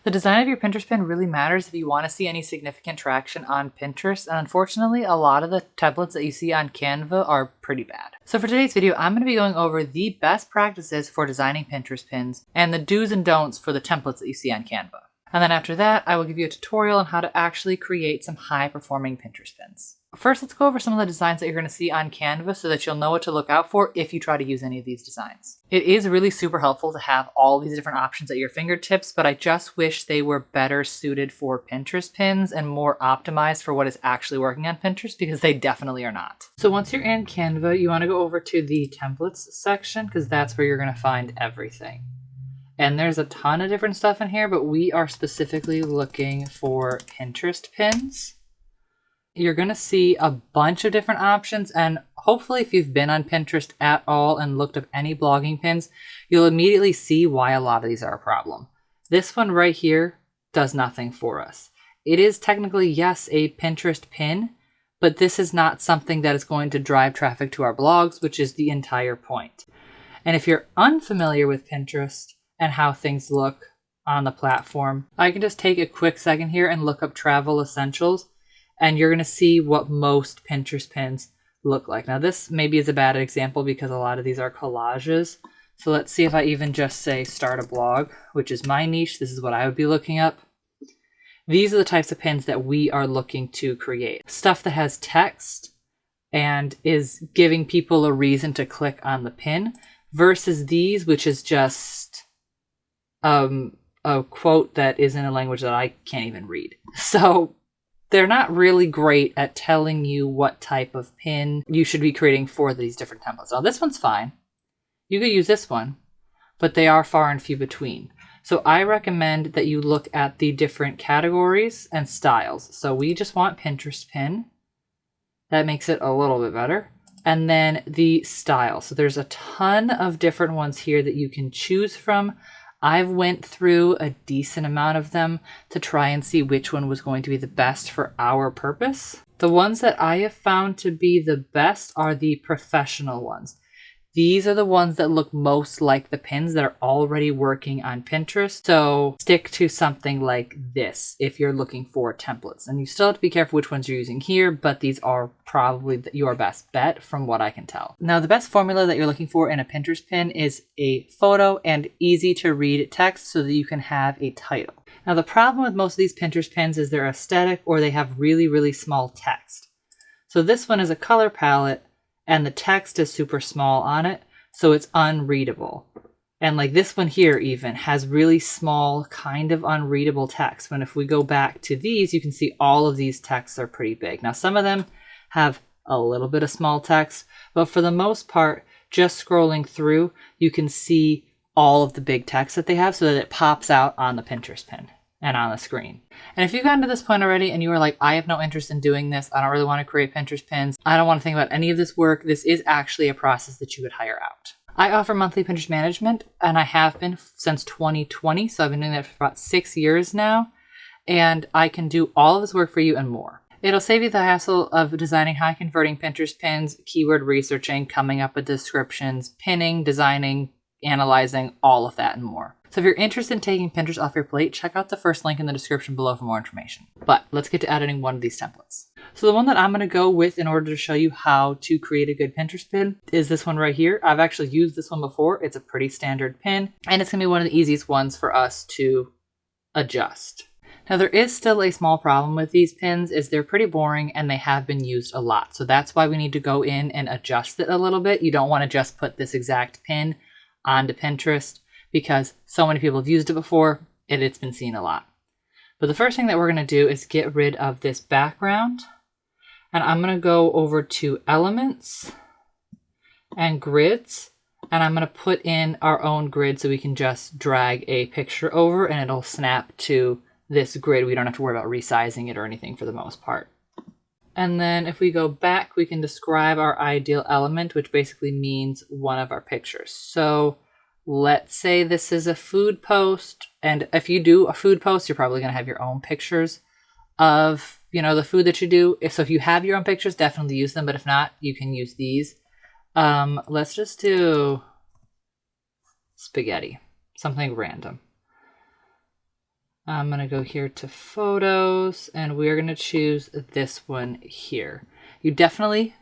The design of your Pinterest pin really matters if you want to see any significant traction on Pinterest, and unfortunately, a lot of the templates that you see on Canva are pretty bad. So for today's video, I'm going to be going over the best practices for designing Pinterest pins and the do's and don'ts for the templates that you see on Canva. And then after that, I will give you a tutorial on how to actually create some high-performing Pinterest pins. First, let's go over some of the designs that you're going to see on Canva so that you'll know what to look out for if you try to use any of these designs. It is really super helpful to have all these different options at your fingertips, but I just wish they were better suited for Pinterest pins and more optimized for what is actually working on Pinterest, because they definitely are not. So once you're in Canva, you want to go over to the templates section because that's where you're going to find everything. And there's a ton of different stuff in here, but we are specifically looking for Pinterest pins. You're going to see a bunch of different options, and hopefully if you've been on Pinterest at all and looked up any blogging pins, you'll immediately see why a lot of these are a problem. This one right here does nothing for us. It is technically, yes, a Pinterest pin, but this is not something that is going to drive traffic to our blogs, which is the entire point. And if you're unfamiliar with Pinterest and how things look on the platform, I can just take a quick second here and look up travel essentials, and you're going to see what most Pinterest pins look like. Now this maybe is a bad example because a lot of these are collages. So let's see if I even just say start a blog, which is my niche. This is what I would be looking up. These are the types of pins that we are looking to create. Stuff that has text and is giving people a reason to click on the pin versus these, which is just a quote that is in a language that I can't even read. So they're not really great at telling you what type of pin you should be creating for these different templates. Now this one's fine. You could use this one, but they are far and few between. So I recommend that you look at the different categories and styles. So we just want Pinterest pin. That makes it a little bit better. And then the style. So there's a ton of different ones here that you can choose from. I've went through a decent amount of them to try and see which one was going to be the best for our purpose. The ones that I have found to be the best are the professional ones. These are the ones that look most like the pins that are already working on Pinterest. So stick to something like this if you're looking for templates. And you still have to be careful which ones you're using here, but these are probably your best bet from what I can tell. Now, the best formula that you're looking for in a Pinterest pin is a photo and easy to read text so that you can have a title. Now, the problem with most of these Pinterest pins is they're aesthetic or they have really, really small text. So this one is a color palette, and the text is super small on it, so it's unreadable. And like this one here even has really small, kind of unreadable text. When if we go back to these, you can see all of these texts are pretty big. Now some of them have a little bit of small text, but for the most part, just scrolling through, you can see all of the big text that they have so that it pops out on the Pinterest pin and on the screen. And if you've gotten to this point already and you are like, I have no interest in doing this, I don't really want to create Pinterest pins, I don't want to think about any of this work, this is actually a process that you would hire out. I offer monthly Pinterest management, and I have been since 2020, so I've been doing that for about 6 years now, and I can do all of this work for you and more. It'll save you the hassle of designing high converting Pinterest pins, keyword researching, coming up with descriptions, pinning, designing, analyzing, all of that and more. So if you're interested in taking Pinterest off your plate, check out the first link in the description below for more information. But let's get to editing one of these templates. So the one that I'm going to go with in order to show you how to create a good Pinterest pin is this one right here. I've actually used this one before. It's a pretty standard pin, and it's going to be one of the easiest ones for us to adjust. Now there is still a small problem with these pins is they're pretty boring and they have been used a lot. So that's why we need to go in and adjust it a little bit. You don't want to just put this exact pin onto Pinterest because so many people have used it before and it's been seen a lot. But the first thing that we're going to do is get rid of this background. And I'm going to go over to elements and grids. And I'm going to put in our own grid so we can just drag a picture over and it'll snap to this grid. We don't have to worry about resizing it or anything for the most part. And then if we go back, we can describe our ideal element, which basically means one of our pictures. So let's say this is a food post. And if you do a food post, you're probably going to have your own pictures of, you know, the food that you do. So if you have your own pictures, definitely use them. But if not, you can use these. Let's just do spaghetti, something random. I'm going to go here to photos, and we're going to choose this one here. You definitely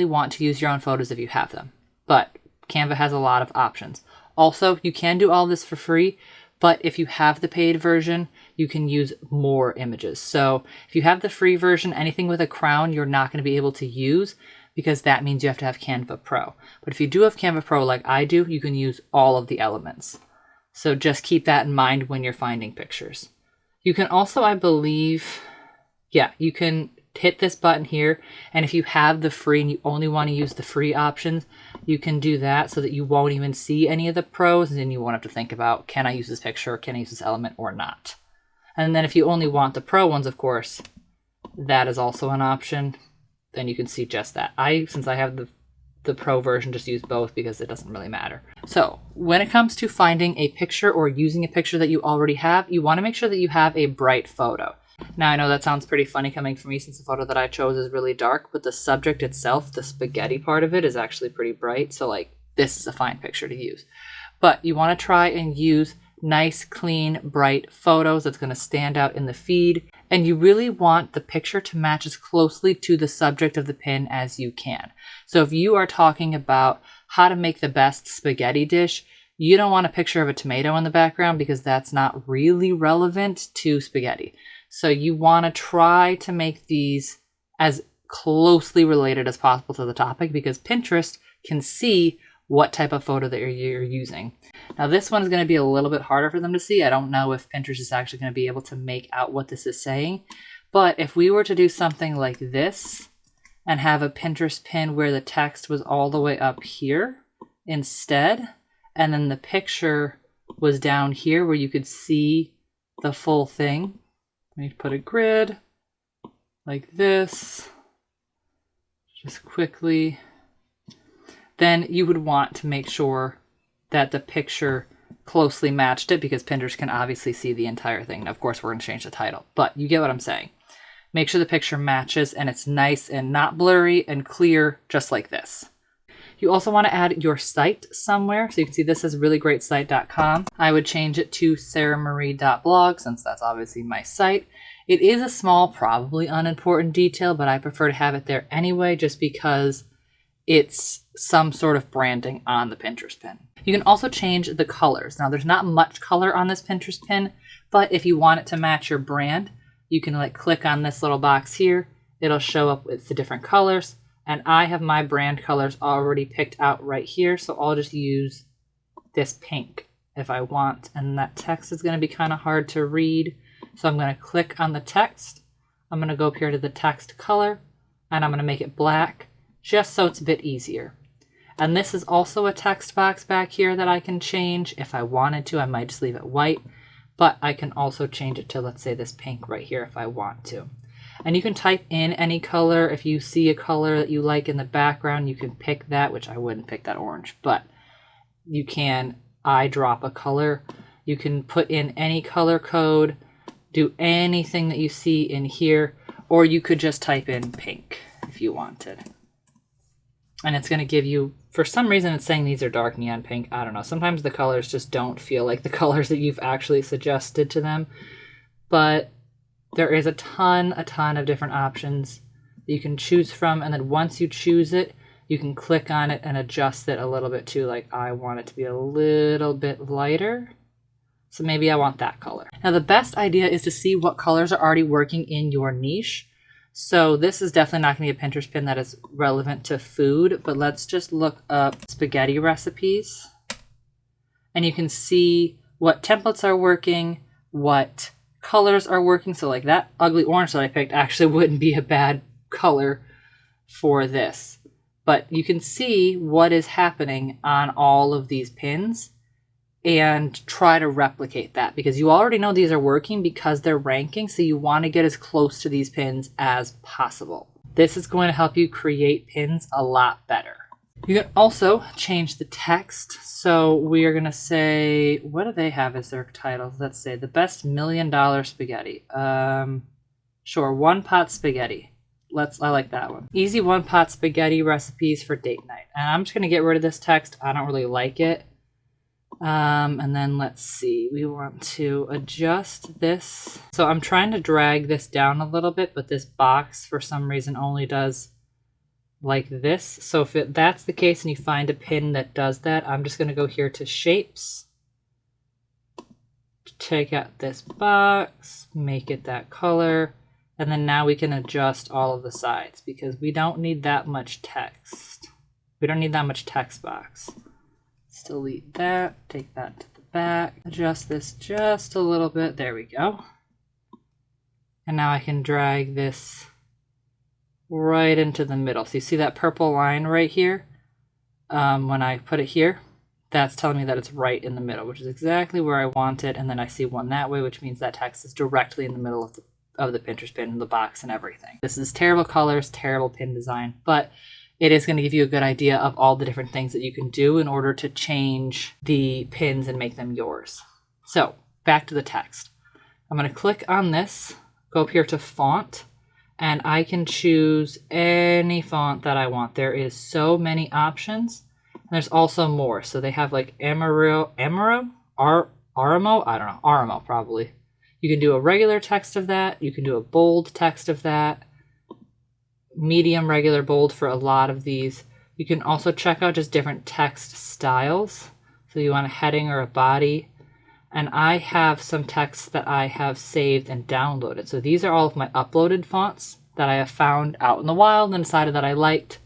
want to use your own photos if you have them, but Canva has a lot of options. Also, you can do all this for free, but if you have the paid version, you can use more images. So if you have the free version, anything with a crown, you're not going to be able to use because that means you have to have Canva Pro. But if you do have Canva Pro like I do, you can use all of the elements. So just keep that in mind when you're finding pictures. You can also, I believe, you can hit this button here. And if you have the free and you only want to use the free options, you can do that so that you won't even see any of the pros. And then you won't have to think about, can I use this picture? Can I use this element or not? And then if you only want the pro ones, of course, that is also an option. Then you can see just that. Since I have the pro version, just use both because it doesn't really matter. So when it comes to finding a picture or using a picture that you already have, you want to make sure that you have a bright photo. Now I know that sounds pretty funny coming from me since the photo that I chose is really dark, but the subject itself, the spaghetti part of it, is actually pretty bright. So like this is a fine picture to use. But you want to try and use nice, clean, bright photos that's going to stand out in the feed. And you really want the picture to match as closely to the subject of the pin as you can. So if you are talking about how to make the best spaghetti dish, you don't want a picture of a tomato in the background because that's not really relevant to spaghetti. So you want to try to make these as closely related as possible to the topic because Pinterest can see what type of photo that you're using. Now this one is going to be a little bit harder for them to see. I don't know if Pinterest is actually going to be able to make out what this is saying. But if we were to do something like this and have a Pinterest pin where the text was all the way up here instead, and then the picture was down here where you could see the full thing. Let me put a grid like this, just quickly. Then you would want to make sure that the picture closely matched it because Pinterest can obviously see the entire thing. Now, of course, we're going to change the title, but you get what I'm saying. Make sure the picture matches and it's nice and not blurry and clear, just like this. You also want to add your site somewhere. So you can see this is reallyGreatSite.com. I would change it to sarahmarie.blog since that's obviously my site. It is a small, probably unimportant detail, but I prefer to have it there anyway just because it's some sort of branding on the Pinterest pin. You can also change the colors. Now there's not much color on this Pinterest pin, but if you want it to match your brand, you can like click on this little box here. It'll show up with the different colors. And I have my brand colors already picked out right here. So I'll just use this pink if I want. And that text is going to be kind of hard to read. So I'm going to click on the text. I'm going to go up here to the text color and I'm going to make it black just so it's a bit easier. And this is also a text box back here that I can change. If I wanted to, I might just leave it white, but I can also change it to, let's say, this pink right here if I want to. And you can type in any color. If you see a color that you like in the background, you can pick that, which I wouldn't pick that orange, but you can eyedrop a color. You can put in any color code, do anything that you see in here, or you could just type in pink if you wanted. And it's going to give you, for some reason it's saying these are dark neon pink. I don't know. Sometimes the colors just don't feel like the colors that you've actually suggested to them. But there is a ton of different options that you can choose from. And then once you choose it, you can click on it and adjust it a little bit too. Like I want it to be a little bit lighter. So maybe I want that color. Now the best idea is to see what colors are already working in your niche. So this is definitely not going to be a Pinterest pin that is relevant to food, but let's just look up spaghetti recipes. And you can see what templates are working, what colors are working. So like that ugly orange that I picked actually wouldn't be a bad color for this. But you can see what is happening on all of these pins and try to replicate that because you already know these are working because they're ranking. So you want to get as close to these pins as possible. This is going to help you create pins a lot better. You can also change the text. So we are going to say, what do they have as their titles? Let's say the best $1 million spaghetti. Sure. One pot spaghetti. I like that one. Easy one pot spaghetti recipes for date night. And I'm just going to get rid of this text. I don't really like it. And then let's see, we want to adjust this. So I'm trying to drag this down a little bit, but this box for some reason only does like this. So if that's the case and you find a pin that does that, I'm just going to go here to shapes, take out this box, make it that color, and then now we can adjust all of the sides because we don't need that much text. We don't need that much text box. Delete that, take that to the back, adjust this just a little bit. There we go. And now I can drag this right into the middle. So you see that purple line right here? When I put it here, that's telling me that it's right in the middle, which is exactly where I want it. And then I see one that way, which means that text is directly in the middle of the Pinterest pin, the box and everything. This is terrible colors, terrible pin design, but it is going to give you a good idea of all the different things that you can do in order to change the pins and make them yours. So back to the text. I'm going to click on this, go up here to font, and I can choose any font that I want. There is so many options. And there's also more. So they have like Aramo, I don't know, Aramo probably. You can do a regular text of that. You can do a bold text of that. Medium, regular, bold for a lot of these. You can also check out just different text styles. So you want a heading or a body. And I have some texts that I have saved and downloaded. So these are all of my uploaded fonts that I have found out in the wild and decided that I liked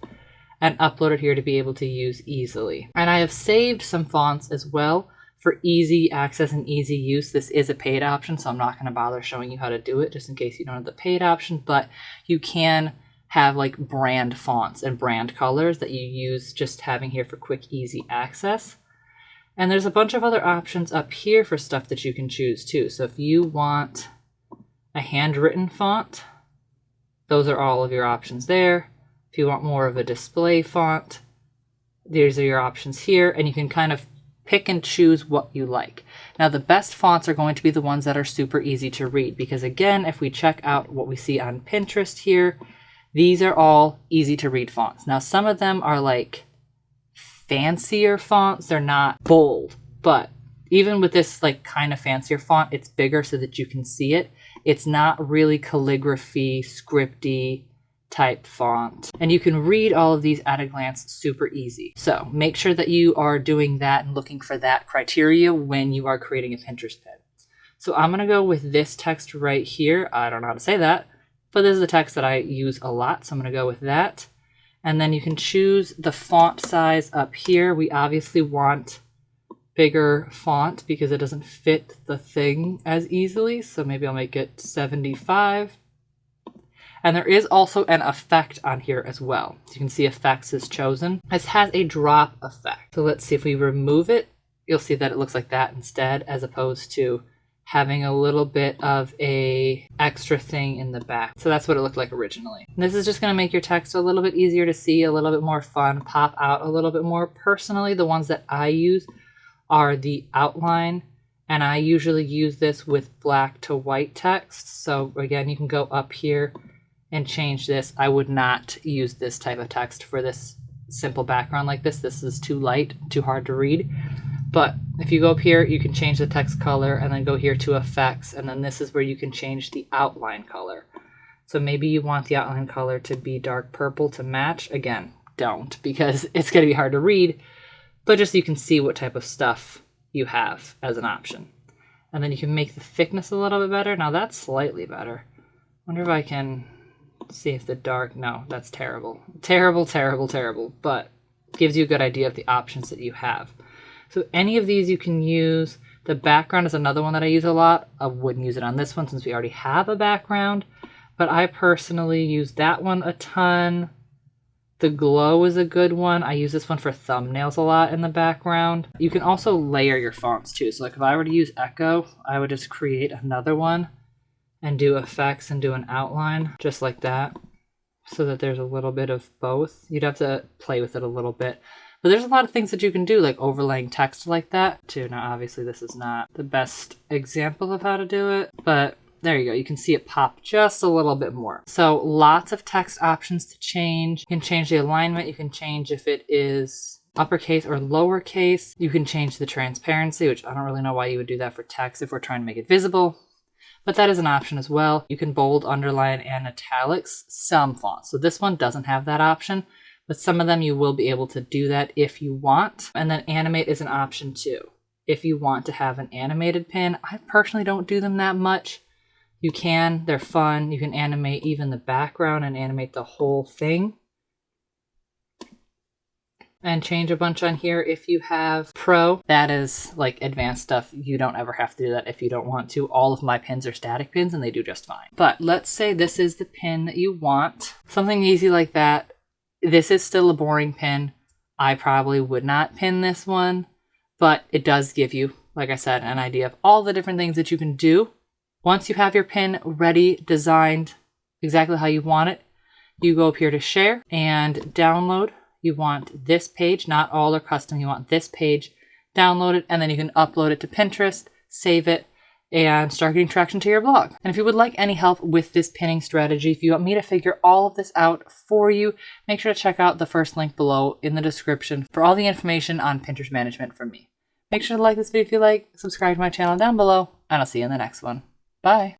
and uploaded here to be able to use easily. And I have saved some fonts as well for easy access and easy use. This is a paid option, so I'm not going to bother showing you how to do it just in case you don't have the paid option, but you can have like brand fonts and brand colors that you use just having here for quick, easy access. And there's a bunch of other options up here for stuff that you can choose too. So if you want a handwritten font, those are all of your options there. If you want more of a display font, these are your options here, and you can kind of pick and choose what you like. Now the best fonts are going to be the ones that are super easy to read, because again, if we check out what we see on Pinterest here, these are all easy to read fonts. Now, some of them are like fancier fonts. They're not bold, but even with this like kind of fancier font, it's bigger so that you can see it. It's not really calligraphy, scripty type font. And you can read all of these at a glance super easy. So make sure that you are doing that and looking for that criteria when you are creating a Pinterest pin. So I'm going to go with this text right here. I don't know how to say that, but this is the text that I use a lot, so I'm going to go with that. And then you can choose the font size up here. We obviously want bigger font because it doesn't fit the thing as easily, so maybe I'll make it 75. And there is also an effect on here as well. So you can see effects is chosen. This has a drop effect. So let's see, if we remove it, you'll see that it looks like that instead, as opposed to having a little bit of a extra thing in the back. So that's what it looked like originally. And this is just going to make your text a little bit easier to see, a little bit more fun, pop out a little bit more. Personally, the ones that I use are the outline, and I usually use this with black to white text. So again, you can go up here and change this. I would not use this type of text for this simple background like this. This is too light, too hard to read. But if you go up here, you can change the text color and then go here to effects. And then this is where you can change the outline color. So maybe you want the outline color to be dark purple to match. Again, don't, because it's going to be hard to read, but just so you can see what type of stuff you have as an option. And then you can make the thickness a little bit better. Now that's slightly better. Wonder if I can see if the dark, no, that's terrible. Terrible, terrible, terrible, but gives you a good idea of the options that you have. So any of these you can use. The background is another one that I use a lot. I wouldn't use it on this one since we already have a background, but I personally use that one a ton. The glow is a good one. I use this one for thumbnails a lot in the background. You can also layer your fonts too. So like if I were to use Echo, I would just create another one and do effects and do an outline just like that, so that there's a little bit of both. You'd have to play with it a little bit. But there's a lot of things that you can do, like overlaying text like that too. Now, obviously, this is not the best example of how to do it, but there you go. You can see it pop just a little bit more. So lots of text options to change. You can change the alignment. You can change if it is uppercase or lowercase. You can change the transparency, which I don't really know why you would do that for text if we're trying to make it visible, but that is an option as well. You can bold, underline, and italics some fonts. So this one doesn't have that option, but some of them you will be able to do that if you want. And then animate is an option too. If you want to have an animated pin, I personally don't do them that much. You can, they're fun. You can animate even the background and animate the whole thing. And change a bunch on here if you have Pro. That is like advanced stuff. You don't ever have to do that if you don't want to. All of my pins are static pins and they do just fine. But let's say this is the pin that you want. Something easy like that. This is still a boring pin. I probably would not pin this one, but it does give you, like I said, an idea of all the different things that you can do. Once you have your pin ready, designed exactly how you want it, you go up here to share and download. You want this page, not all are custom. You want this page, download it, and then you can upload it to Pinterest, save it, and start getting traction to your blog. And if you would like any help with this pinning strategy, if you want me to figure all of this out for you, make sure to check out the first link below in the description for all the information on Pinterest management from me. Make sure to like this video if you like, subscribe to my channel down below, and I'll see you in the next one. Bye.